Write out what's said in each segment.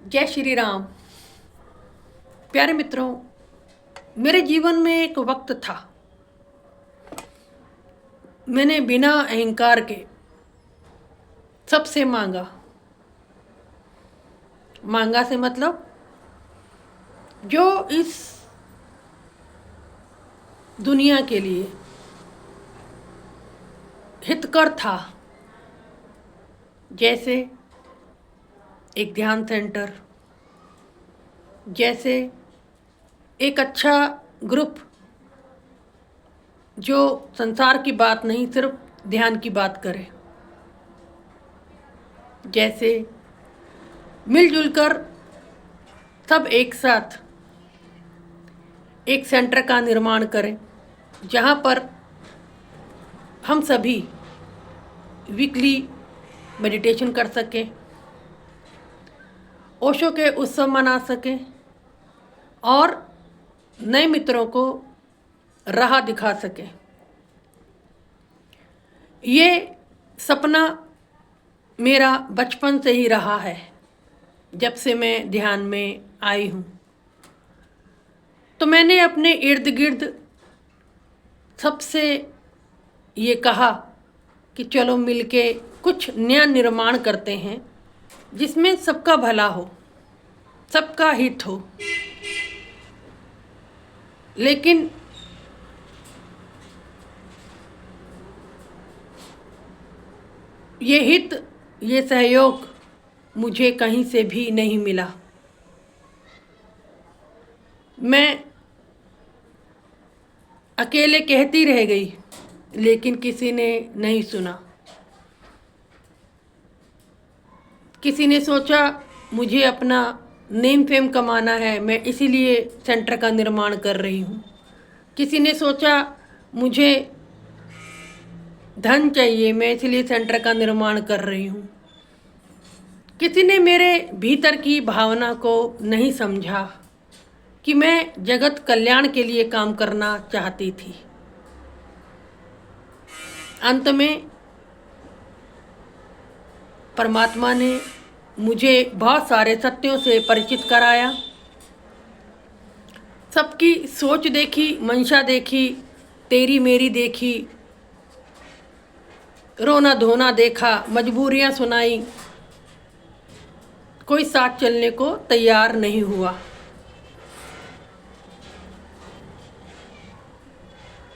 जय श्री राम। प्यारे मित्रों, मेरे जीवन में एक वक्त था, मैंने बिना अहंकार के सबसे मांगा। मांगा से मतलब जो इस दुनिया के लिए हितकर था, जैसे एक ध्यान सेंटर, जैसे एक अच्छा ग्रुप जो संसार की बात नहीं सिर्फ ध्यान की बात करे, जैसे मिलजुल कर सब एक साथ एक सेंटर का निर्माण करें जहाँ पर हम सभी वीकली मेडिटेशन कर सकें, ओशो के उत्सव मना सकें और नए मित्रों को राह दिखा सकें। ये सपना मेरा बचपन से ही रहा है, जब से मैं ध्यान में आई हूँ। तो मैंने अपने इर्द गिर्द सबसे ये कहा कि चलो मिलके कुछ नया निर्माण करते हैं जिसमें सबका भला हो, सबका हित हो। लेकिन ये हित, ये सहयोग मुझे कहीं से भी नहीं मिला। मैं अकेले कहती रह गई, लेकिन किसी ने नहीं सुना। किसी ने सोचा मुझे अपना नेम फेम कमाना है, मैं इसीलिए सेंटर का निर्माण कर रही हूँ। किसी ने सोचा मुझे धन चाहिए, मैं इसीलिए सेंटर का निर्माण कर रही हूँ। किसी ने मेरे भीतर की भावना को नहीं समझा कि मैं जगत कल्याण के लिए काम करना चाहती थी। अंत में परमात्मा ने मुझे बहुत सारे सत्यों से परिचित कराया। सबकी सोच देखी, मंशा देखी, तेरी मेरी देखी, रोना धोना देखा, मजबूरियां सुनाई। कोई साथ चलने को तैयार नहीं हुआ।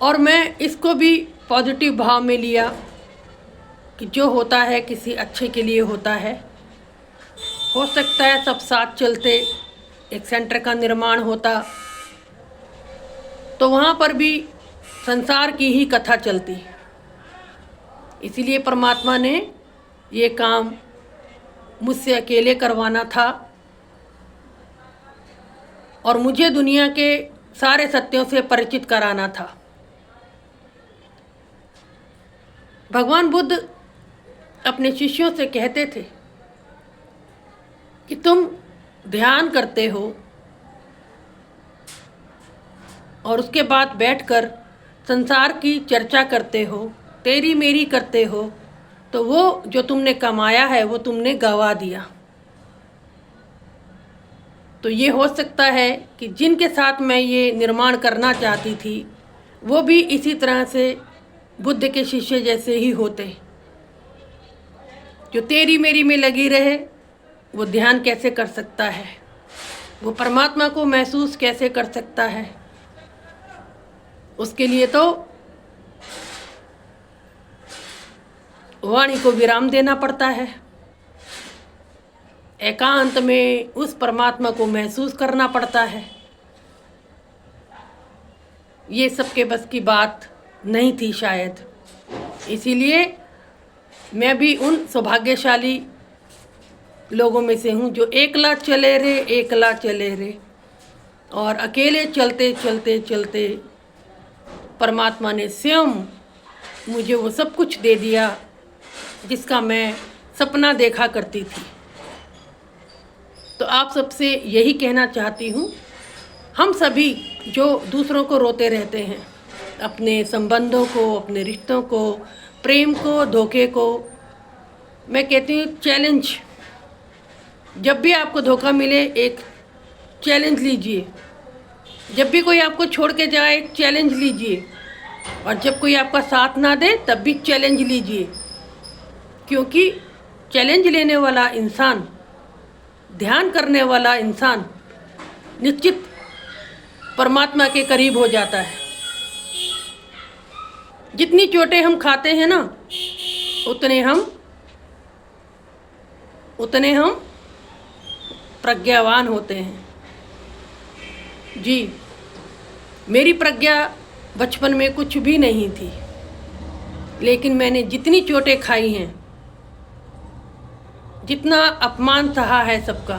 और मैं इसको भी पॉजिटिव भाव में लिया कि जो होता है किसी अच्छे के लिए होता है। हो सकता है सब साथ चलते एक सेंटर का निर्माण होता तो वहाँ पर भी संसार की ही कथा चलती। इसीलिए परमात्मा ने ये काम मुझसे अकेले करवाना था और मुझे दुनिया के सारे सत्यों से परिचित कराना था। भगवान बुद्ध अपने शिष्यों से कहते थे कि तुम ध्यान करते हो और उसके बाद बैठकर संसार की चर्चा करते हो, तेरी मेरी करते हो, तो वो जो तुमने कमाया है वो तुमने गंवा दिया। तो ये हो सकता है कि जिनके साथ मैं ये निर्माण करना चाहती थी वो भी इसी तरह से बुद्ध के शिष्य जैसे ही होते। जो तेरी मेरी में लगी रहे वो ध्यान कैसे कर सकता है, वो परमात्मा को महसूस कैसे कर सकता है। उसके लिए तो वाणी को विराम देना पड़ता है, एकांत में उस परमात्मा को महसूस करना पड़ता है। ये सबके बस की बात नहीं थी शायद। इसीलिए मैं भी उन सौभाग्यशाली लोगों में से हूँ जो एकला चले रे, एकला चले रे। और अकेले चलते चलते चलते परमात्मा ने स्वयं मुझे वो सब कुछ दे दिया जिसका मैं सपना देखा करती थी। तो आप सबसे यही कहना चाहती हूँ, हम सभी जो दूसरों को रोते रहते हैं, अपने संबंधों को, अपने रिश्तों को, प्रेम को, धोखे को, मैं कहती हूँ चैलेंज जब भी आपको धोखा मिले एक चैलेंज लीजिए, जब भी कोई आपको छोड़ के जाए एक चैलेंज लीजिए, और जब कोई आपका साथ ना दे तब भी चैलेंज लीजिए, क्योंकि चैलेंज लेने वाला इंसान, ध्यान करने वाला इंसान निश्चित परमात्मा के करीब हो जाता है। जितनी चोटें हम खाते हैं ना, उतने हम प्रज्ञावान होते हैं। जी, मेरी प्रज्ञा बचपन में कुछ भी नहीं थी, लेकिन मैंने जितनी चोटें खाई हैं, जितना अपमान सहा है सबका,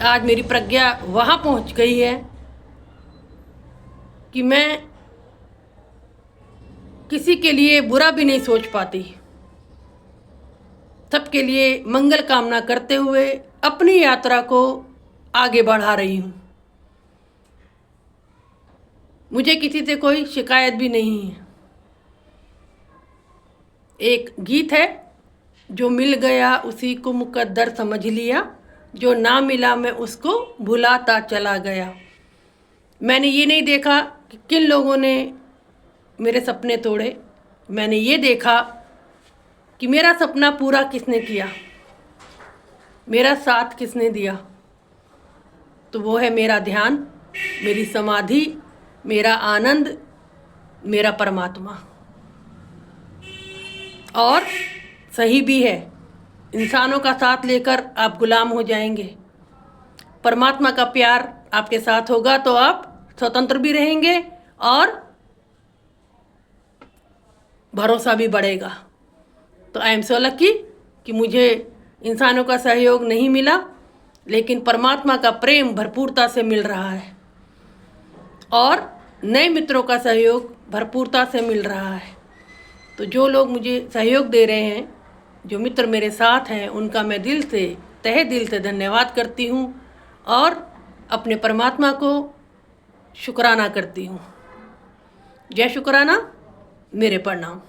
आज मेरी प्रज्ञा वहाँ पहुँच गई है कि मैं किसी के लिए बुरा भी नहीं सोच पाती। सबके लिए मंगल कामना करते हुए अपनी यात्रा को आगे बढ़ा रही हूँ। मुझे किसी से कोई शिकायत भी नहीं है। एक गीत है, जो मिल गया उसी को मुकद्दर समझ लिया, जो ना मिला मैं उसको भुलाता चला गया। मैंने ये नहीं देखा कि किन लोगों ने मेरे सपने तोड़े, मैंने ये देखा कि मेरा सपना पूरा किसने किया, मेरा साथ किसने दिया। तो वो है मेरा ध्यान, मेरी समाधि, मेरा आनंद, मेरा परमात्मा। और सही भी है, इंसानों का साथ लेकर आप गुलाम हो जाएंगे। परमात्मा का प्यार आपके साथ होगा तो आप स्वतंत्र भी रहेंगे और भरोसा भी बढ़ेगा। तो आई एम सो लकी कि मुझे इंसानों का सहयोग नहीं मिला, लेकिन परमात्मा का प्रेम भरपूरता से मिल रहा है और नए मित्रों का सहयोग भरपूरता से मिल रहा है। तो जो लोग मुझे सहयोग दे रहे हैं, जो मित्र मेरे साथ हैं, उनका मैं दिल से, तहे दिल से धन्यवाद करती हूँ और अपने परमात्मा को शुक्राना करती हूँ। जय शुक्राना, मेरे प्रणाम।